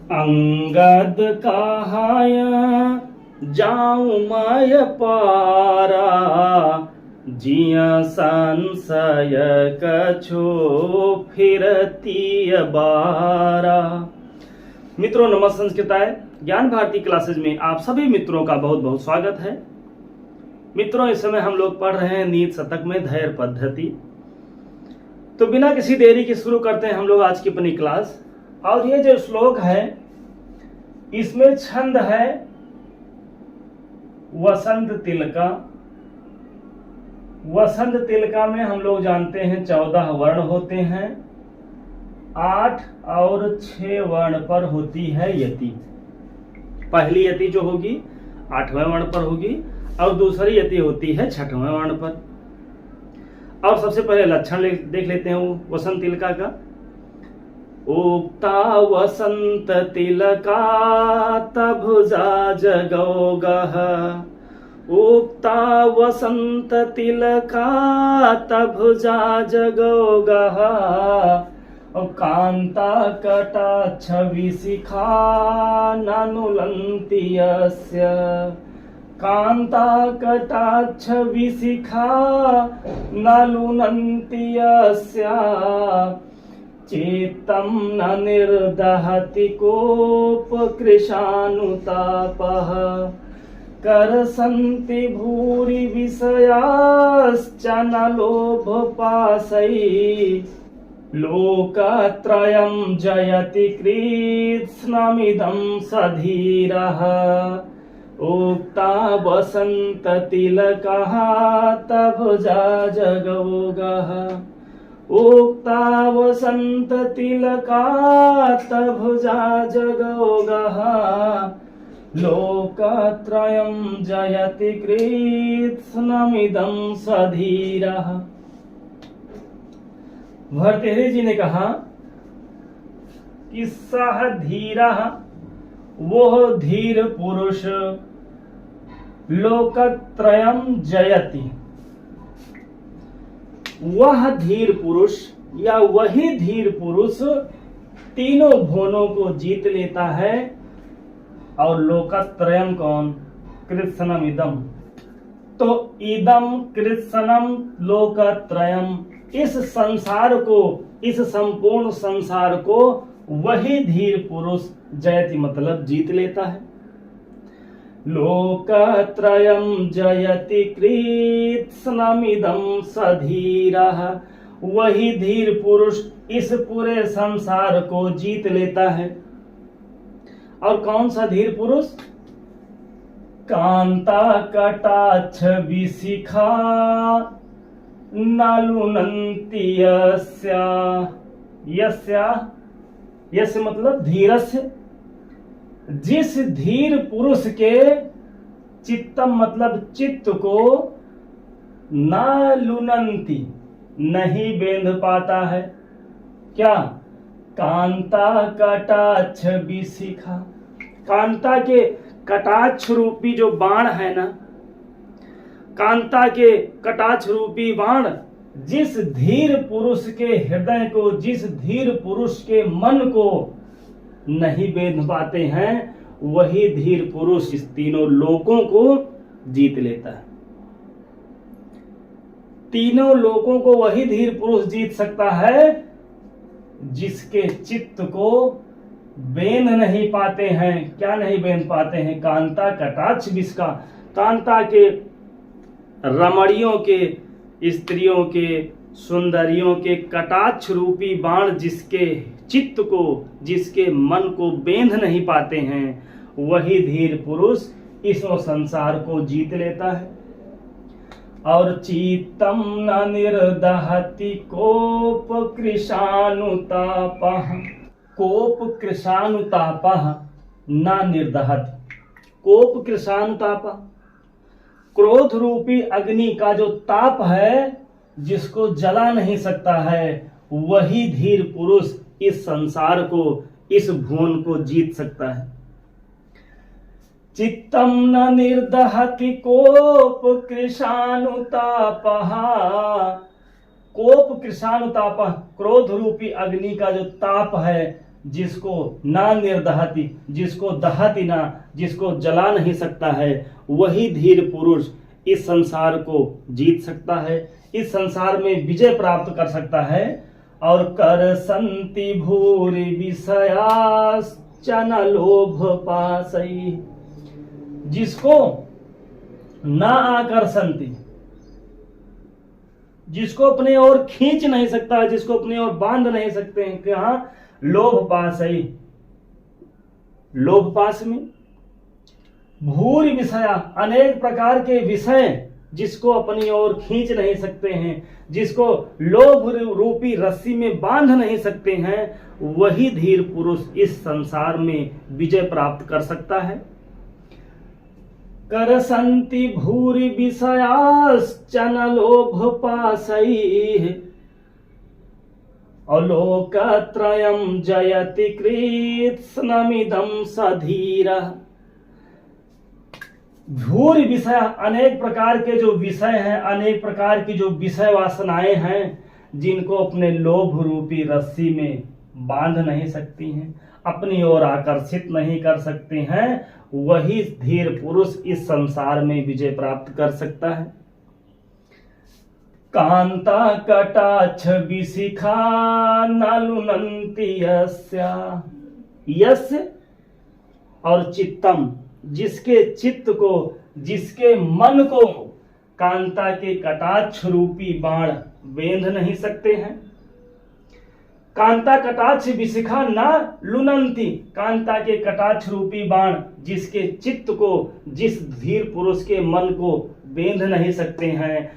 अंगद कहाय जाऊं मैं पारा, जिया संशय कछु फिरती बारा। मित्रों नमः संस्कृताय ज्ञान भारती क्लासेज में आप सभी मित्रों का बहुत बहुत स्वागत है। मित्रों इस समय हम लोग पढ़ रहे हैं नीति शतक में धैर्य पद्धति। तो बिना किसी देरी के शुरू करते हैं हम लोग आज की अपनी क्लास। और ये जो श्लोक है इसमें छंद है वसंत तिलका। वसंत तिलका में हम लोग जानते हैं 14 वर्ण होते हैं, 8 और 6 वर्ण पर होती है यति। पहली यति जो होगी 8वें वर्ण पर होगी और दूसरी यति होती है 6वें वर्ण पर। और सबसे पहले लक्षण देख लेते हैं वसंत तिलका का। उक्ता वसंत तिलका तभुजा जगौगः, उक्ता वसंत तिलका तभुजा जगौगः, कांता कटाक्ष विशिखा नानुलन्ति यस्य, कांता कटाक्ष विशिखा नानुलन्ति यस्य, चित्तं न निर्दहति कोपकृशानुतापः, करसन्ति भूरि विषयाश्च न लोभपाशै, लोकत्रयं जयति कृत्स्नमिदं सधीरः, उक्ता वसंत तिलकः तभुजा जगौगः, उक्ता वसंत तिलका तभुजा जगौगः, लोकत्रयं जयति कृत्स्नमिदं सधीरः। भर्तृहरि जी ने कहा कि सह धीरः वह धीर पुरुष लोकत्रयं जयति, वह धीर पुरुष या वही धीर पुरुष तीनों भुवनों को जीत लेता है। और लोकत्रयम कौन? कृत्स्नम इदम। तो इदम कृत्स्नम लोकत्रयम, इस संसार को, इस संपूर्ण संसार को वही धीर पुरुष जयति मतलब जीत लेता है। लोकत्रयं जयति कृत्स्नमिदं सधीरः, वही धीर पुरुष इस पूरे संसार को जीत लेता है। और कौन सा धीर पुरुष? कांता कटाक्ष विशिखा नालुनन्ति यस्य, यस्य मतलब धीरस्य, जिस धीर पुरुष के चित्तम मतलब चित्त को ना लुनंती नहीं बेंध पाता है। क्या? कांता कटाक्ष विशिखा, कांता के कटाक्ष रूपी जो बाण है ना, कांता के कटाक्ष रूपी बाण जिस धीर पुरुष के हृदय को, जिस धीर पुरुष के मन को नहीं बेंध पाते हैं, वही धीर पुरुष इस तीनों लोकों को जीत लेता है। तीनों लोकों को वही धीर पुरुष जीत सकता है जिसके चित्त को बेंध नहीं पाते हैं। क्या नहीं बेंध पाते हैं? कांता कटाक्ष विशिखा, कांता के रमणियों के, स्त्रियों के, सुंदरियों के कटाक्ष रूपी बाण जिसके चित्त को, जिसके मन को बेंध नहीं पाते हैं, वही धीर पुरुष इस संसार को जीत लेता है। और चित्तम न निर्दहति कोप कृशानुतापः, कोप कृशानुतापः न निर्दहति, कोप कृशानुतापः, क्रोध रूपी अग्नि का जो ताप है जिसको जला नहीं सकता है, वही धीर पुरुष इस संसार को, इस भुवन को जीत सकता है। चित्तम न निर्दहति कोप कृशानुतापः, कोप कृशानुतापः, क्रोध रूपी अग्नि का जो ताप है जिसको ना निर्दहति, जिसको दहति ना, जिसको जला नहीं सकता है, वही धीर पुरुष इस संसार को जीत सकता है, इस संसार में विजय प्राप्त कर सकता है। और कर संति भूरि विषयाश्चन लोभ पाशई, जिसको ना आकर्षंति, जिसको अपने ओर खींच नहीं सकता है, जिसको अपने ओर बांध नहीं सकते हैं, कहां? लोभ पाशई, लोभ पाश में। भूरि विषया, अनेक प्रकार के विषय जिसको अपनी ओर खींच नहीं सकते हैं, जिसको लोभ रूपी रस्सी में बांध नहीं सकते हैं, वही धीर पुरुष इस संसार में विजय प्राप्त कर सकता है। कर संति भूरि विषयाश्चन लोभ पाशई, अलोकत्रयम् जयति कृत्स्नमिदं सधीरः। भूरि विषय, अनेक प्रकार के जो विषय हैं, अनेक प्रकार की जो विषय वासनाएं हैं, जिनको अपने लोभ रूपी रस्सी में बांध नहीं सकती हैं, अपनी ओर आकर्षित नहीं कर सकते हैं, वही धीर पुरुष इस संसार में विजय प्राप्त कर सकता है। कांता कटाक्ष विशिखा नालुनन्ति यस्या, यस और चित्तम, जिसके चित्त को, जिसके मन को कांता के कटाक्ष रूपी बाण बेंध नहीं सकते हैं। कांता कटाक्ष विशिखा ना लुनंती, कांता के कटाक्ष रूपी बाण जिसके चित्त को, जिस धीर पुरुष के मन को बेंध नहीं सकते हैं,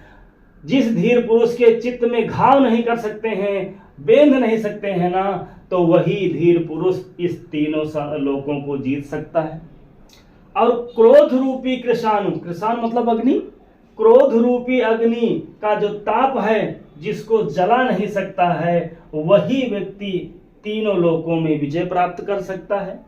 जिस धीर पुरुष के चित्त में घाव नहीं कर सकते हैं, बेंध नहीं सकते हैं ना, तो वही धीर पुरुष इस तीनों लोकों को जीत सकता है। और क्रोध रूपी कृषाणु, कृषाणु मतलब अग्नि, क्रोध रूपी अग्नि का जो ताप है, जिसको जला नहीं सकता है, वही व्यक्ति तीनों लोकों में विजय प्राप्त कर सकता है।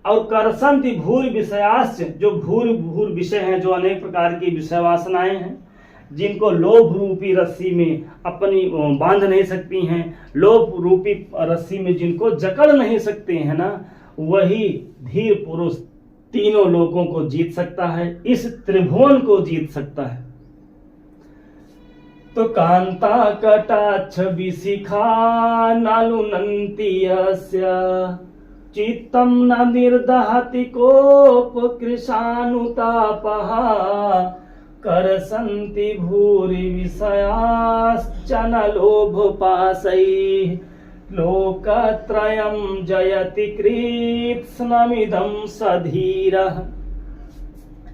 और करसंति भूरि विषयाश्च, जो भूर विषय हैं, जो अनेक प्रकार की विषय वासनाएं हैं, जिनको लोभ रूपी रस्सी में अपनी बांध नहीं सकती हैं, लोभ रूपी रस्सी में जिनको जकड़ नहीं सकते हैं ना, वही धीर पुरुष तीनों लोकों को जीत सकता है, इस त्रिभुवन को जीत सकता है। तो कांता कटाक्ष विशिखा नालुनन्ति यस्य, चित्तम न निर्दहति कोप कृशानुतापः, करसन्ति भूरि विषयाश्चन लोभ पाशै, लोकत्रयम् जयति कृत्स्नमिदं सधीरः।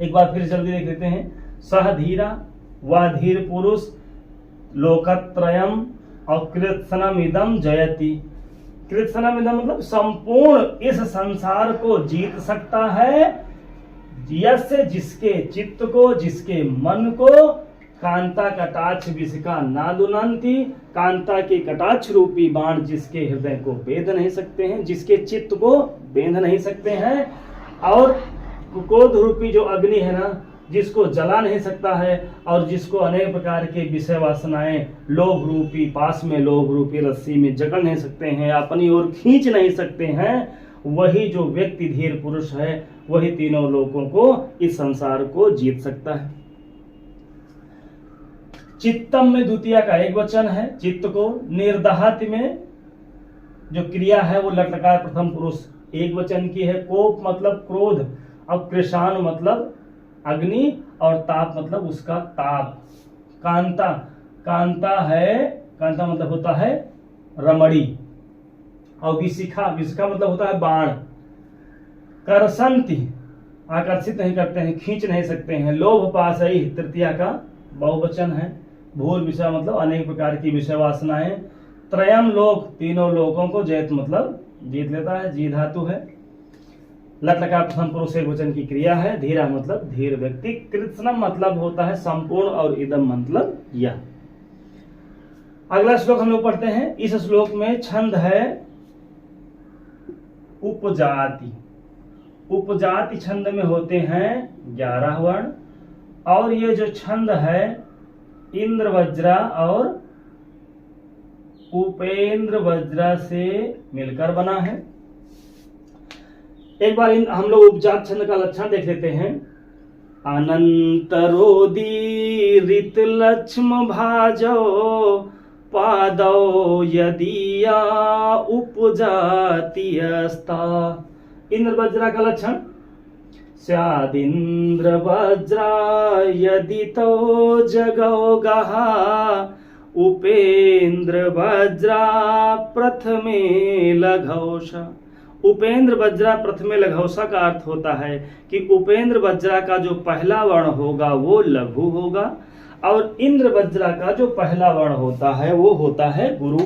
एक बार फिर जल्दी देख लेते हैं। सह धीरा, वह धीर पुरुष, लोकत्रयम् और कृत्स्नमिदं जयति। कृत्स्नमिदं मतलब संपूर्ण इस संसार को जीत सकता है, यस्य, जिसके चित्त को, जिसके मन को कांता कटाक्ष विशिखा नालुनन्ति, कांता के कटाक्ष रूपी बाण जिसके हृदय को बेध नहीं सकते हैं, जिसके चित्त को बेंध नहीं सकते हैं, और क्रोध रूपी जो अग्नि है ना, जिसको जला नहीं सकता है, और जिसको अनेक प्रकार के विषय वासनाएं लोभ रूपी पास में, लोभ रूपी रस्सी में जकड़ नहीं सकते हैं, अपनी ओर खींच नहीं सकते हैं, वही जो व्यक्ति धीर पुरुष है, वही तीनों लोगों को, इस संसार को जीत सकता है। चित्तम में द्वितीय का एक वचन है, चित्त को। निर्दहति में जो क्रिया है वो लटलकार प्रथम पुरुष एक वचन की है। कोप मतलब क्रोध, और कृषाण मतलब अग्नि, और ताप मतलब उसका ताप। कांता, कांता है, कांता मतलब होता है रमणी, और विशिखा, विशिखा मतलब होता है बाण। करसंति आकर्षित नहीं करते हैं, खींच नहीं सकते हैं। लोभ पाशई तृतीया का बहुवचन है। भूर विषय मतलब अनेक प्रकार की विषय वासनाएं। त्रयम लोक, तीनों लोगों को जयत मतलब जीत लेता है, जी धातु है। लटलकार प्रथम पुरुष एक वचन की क्रिया है। धीरा मतलब धीर व्यक्ति। कृत्स्नम मतलब होता है संपूर्ण, और इदम मतलब यह। अगला श्लोक हम लोग पढ़ते हैं। इस श्लोक में छंद है उपजाति। उपजाति छंद में होते हैं 11 वर्ण, और ये जो छंद है इंद्र, वज्रा और उपेंद्र वज्रा से मिलकर बना है। एक बार हम लोग उपजात छंद का लक्षण देख लेते हैं। अनंतरोदीरित लक्ष्म भाजो पादौ यदिया उपजाति अस्ता। इंद्र वज्रा का लक्षण स्यादिंद्र वज्रा यदि तो जगौ गहा उपेंद्र वज्रा प्रथमे लघौषा। उपेंद्र वज्रा प्रथमे लघौषा का अर्थ होता है कि उपेंद्र वज्रा का जो पहला वर्ण होगा वो लघु होगा और इंद्र वज्रा का जो पहला वर्ण होता है वो होता है गुरु।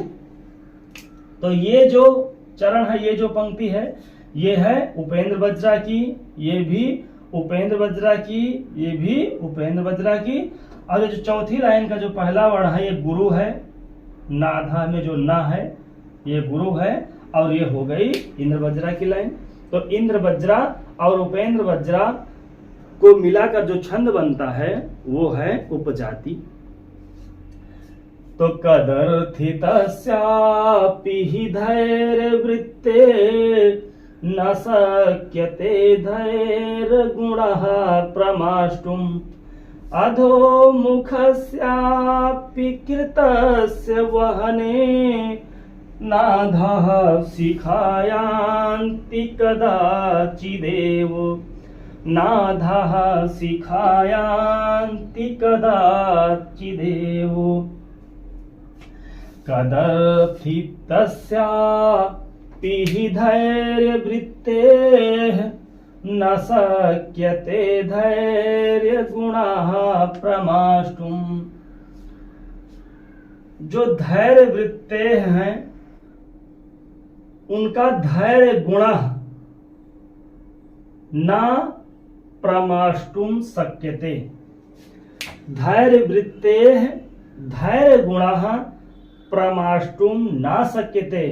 तो ये जो चरण है, ये जो पंक्ति है, ये है उपेंद्र वज्रा की, ये भी उपेंद्र वज्रा की, ये भी उपेंद्र वज्रा की। और ये जो चौथी लाइन का जो पहला वर्ण है ये गुरु है, नाधा में जो ना है ये गुरु है, और ये हो गई इंद्र वज्रा की लाइन। तो इंद्र वज्रा और उपेंद्र वज्रा को मिलाकर जो छंद बनता है वो है उपजाति। तो कदर्थितस्यापि हि धैर्यवृत्ते न शक्यते धैर्यगुणः प्रमाष्टुम् अधोमुखस्यापि कृतस्य वहने नाधः शिखायान्ति कदाचिदेव। नाधः शिखायान्ति कदाचिदेव। कदर्थितस्यापि हि धैर्यवृत्तेः न शक्यते धैर्यगुणः प्रमाष्टुम्। जो धैर्य वृत्ते हैं उनका धैर्य गुण न प्रमाष्टुम शक्यते। धैर्य वृत्ते धैर्य गुण प्रमाष्टुम न शक्यते।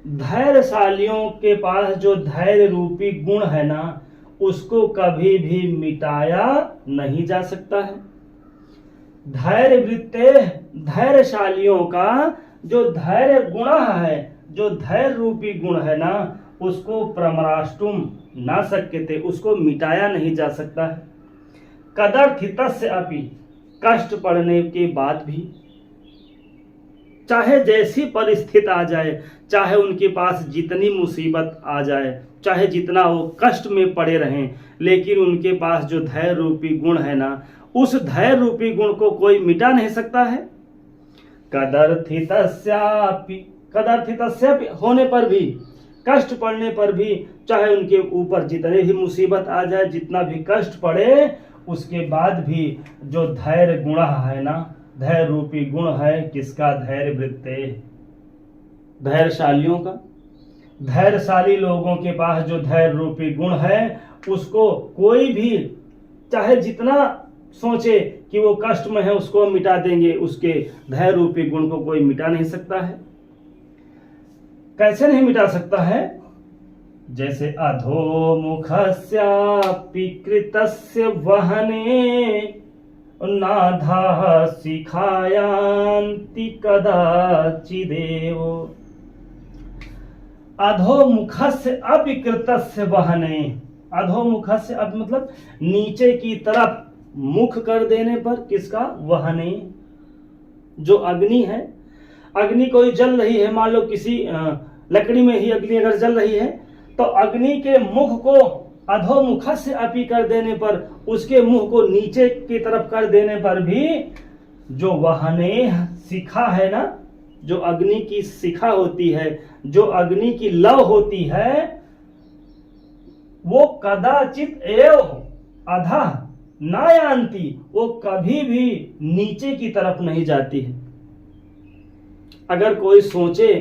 धैर्यशालियों के पास जो धैर्य रूपी गुण है ना उसको कभी भी मिटाया नहीं जा सकता है। धैर्य वृत्ते धैर्यशालियों का जो धैर्य गुण है, जो धैर्य रूपी गुण है ना उसको प्रमराष्टुम ना शक्यते, उसको मिटाया नहीं जा सकता है। कदर्थितस्य अपि कष्ट पड़ने के बाद भी, चाहे जैसी परिस्थिति आ जाए, चाहे उनके पास जितनी मुसीबत आ जाए, चाहे जितना वो कष्ट में पड़े रहें, लेकिन उनके पास जो धैर्य रूपी गुण है ना उस धैर्य रूपी गुण को कोई मिटा नहीं सकता है। कदर्थितस्यापि होने पर भी, कष्ट पड़ने पर भी, चाहे उनके ऊपर जितने भी मुसीबत आ जाए, जितना भी कष्ट पड़े, उसके बाद भी जो धैर्य गुण है ना, धैर्य रूपी गुण है किसका? धैर्य वृत्ते, धैर्यशालियों का। धैर्यशाली लोगों के पास जो धैर्य रूपी गुण है उसको कोई भी चाहे जितना सोचे कि वो कष्ट में है उसको मिटा देंगे, उसके धैर्य रूपी गुण को कोई मिटा नहीं सकता है। कैसे नहीं मिटा सकता है? जैसे अधोमुखस्यापि कृतस्य वहने नाधः शिखायान्ति कदाचिदेव। अधोमुखस्य अपि कृतस्य वहने, अधोमुखस्य अब मतलब नीचे की तरफ मुख कर देने पर, किसका? वहने, जो अग्नि है, अग्नि कोई जल रही है, मान लो किसी लकड़ी में ही अग्नि अगर जल रही है तो अग्नि के मुख को अधोमुखस्य अपि कर देने पर, उसके मुंह को नीचे की तरफ कर देने पर भी जो वहने शिखा है ना, जो अग्नि की शिखा होती है, जो अग्नि की लौ होती है, वो कदाचित एव अधः नायांति, वो कभी भी नीचे की तरफ नहीं जाती है। अगर कोई सोचे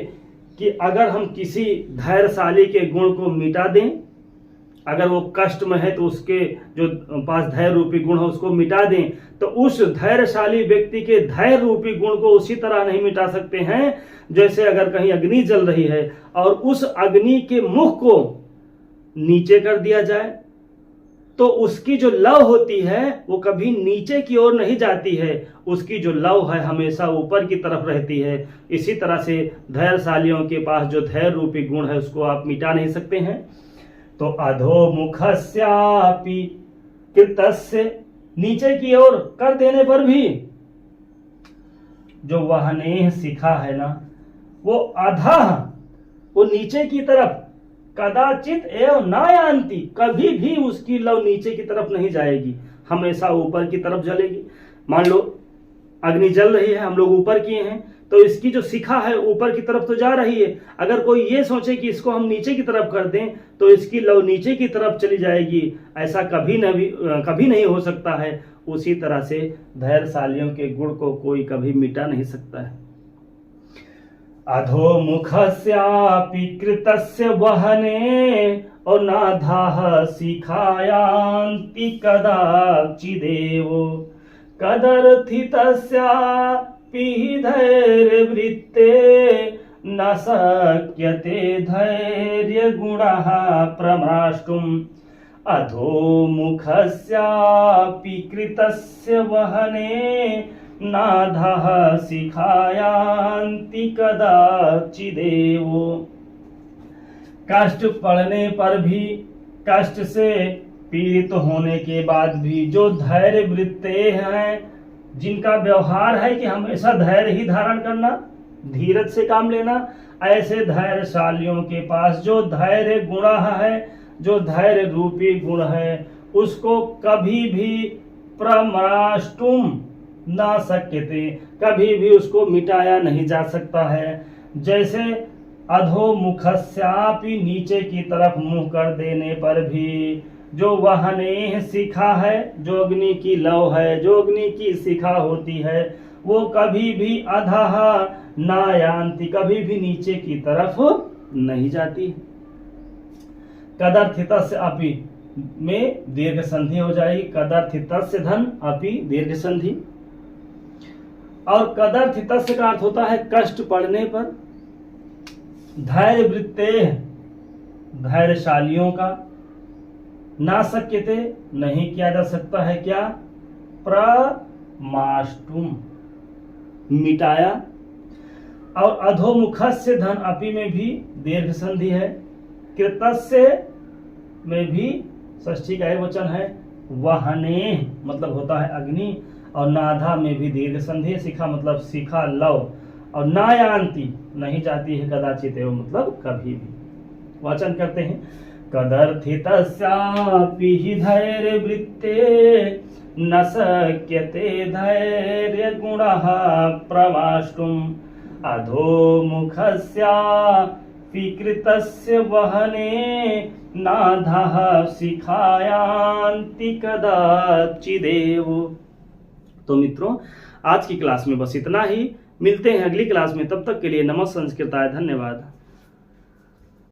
कि अगर हम किसी धैर्यशाली के गुण को मिटा दें, अगर वो कष्ट में है तो उसके जो पास धैर्य रूपी गुण है उसको मिटा दें, तो उस धैर्यशाली व्यक्ति के धैर्य रूपी गुण को उसी तरह नहीं मिटा सकते हैं जैसे अगर कहीं अग्नि जल रही है और उस अग्नि के मुख को नीचे कर दिया जाए तो उसकी जो लव होती है वो कभी नीचे की ओर नहीं जाती है, उसकी जो लव है हमेशा ऊपर की तरफ रहती है। इसी तरह से धैर्यशालियों के पास जो धैर्य रूपी गुण है उसको आप मिटा नहीं सकते हैं। तो अधोमुखस्यापि कृतस्य, नीचे की ओर कर देने पर भी जो वहने सीखा है ना वो अधः, वो नीचे की तरफ, कदाचित एवं ना यान्ति, कभी भी उसकी लव नीचे की तरफ नहीं जाएगी, हमेशा ऊपर की तरफ जलेगी। मान लो अग्नि जल रही है, हम लोग ऊपर किए हैं, तो इसकी जो शिखा है ऊपर की तरफ तो जा रही है। अगर कोई ये सोचे कि इसको हम नीचे की तरफ कर दें तो इसकी लव नीचे की तरफ चली जाएगी, ऐसा कभी नहीं हो सकता है। उसी तरह से धैर्यशालियों के गुण को कोई कभी मिटा नहीं सकता है। अधोमुखस्यापि कृतस्य वहने और नाधाः शिखायान्ति कदाचिदेव, कदर्थितस्यापि धैर्यवृत्ते न शक्यते धैर्यगुणः प्रम्राष्टुम्। अधोमुखस्यापि कृतस्य वहने नाधः शिखायान्ति कदाचिदेव। कष्ट पड़ने पर भी, कष्ट से पीड़ित होने के बाद भी जो धैर्य वृत्ते हैं, जिनका व्यवहार है कि हमेशा धैर्य ही धारण करना, धीरज से काम लेना, ऐसे धैर्यशालियों के पास जो धैर्य गुण है, जो धैर्य रूपी गुण है, उसको कभी भी प्रम्राष्टुम ना सकते, कभी भी उसको मिटाया नहीं जा सकता है। जैसे अधोमुखस्यापि, नीचे की तरफ मुंह कर देने पर भी जो वहने शिखा है, जो अग्नि की लौ है, जो अग्नि की शिखा होती है, वो कभी भी अधः ना यान्ति, कभी भी नीचे की तरफ नहीं जाती। कदर्थितस्य अपि में दीर्घ संधि हो जाएगी, कदर्थितस्य धन अपि दीर्घ संधि। और कदर्थितस्य का अर्थ होता है कष्ट पड़ने पर। धैर्य वृत्ते, धैर्यशालियों का, ना शक्यते नहीं किया जा सकता है, क्या, प्रमाष्टुम मिटाया। और अधोमुखस्य धन अपि में भी दीर्घ संधि है, कृतस्य में भी षष्ठी का वचन है, वहने मतलब होता है अग्नि, और नाधा में भी दीर्घ संधि, शिखा मतलब शिखा लव, और नायान्ति नहीं जाती है, कदाचित एवं मतलब कभी भी। वाचन करते हैं, कदर्थितस्यापि हि धैर्यवृत्ते न शक्यते धैर्यगुणः प्रमाष्टुम्। अधोमुखस्यापि कृतस्य वहने नाधः शिखायान्ति कदाचिदेव। तो मित्रों, आज की क्लास में बस इतना ही। मिलते हैं अगली क्लास में, तब तक के लिए नमः संस्कृताय, धन्यवाद।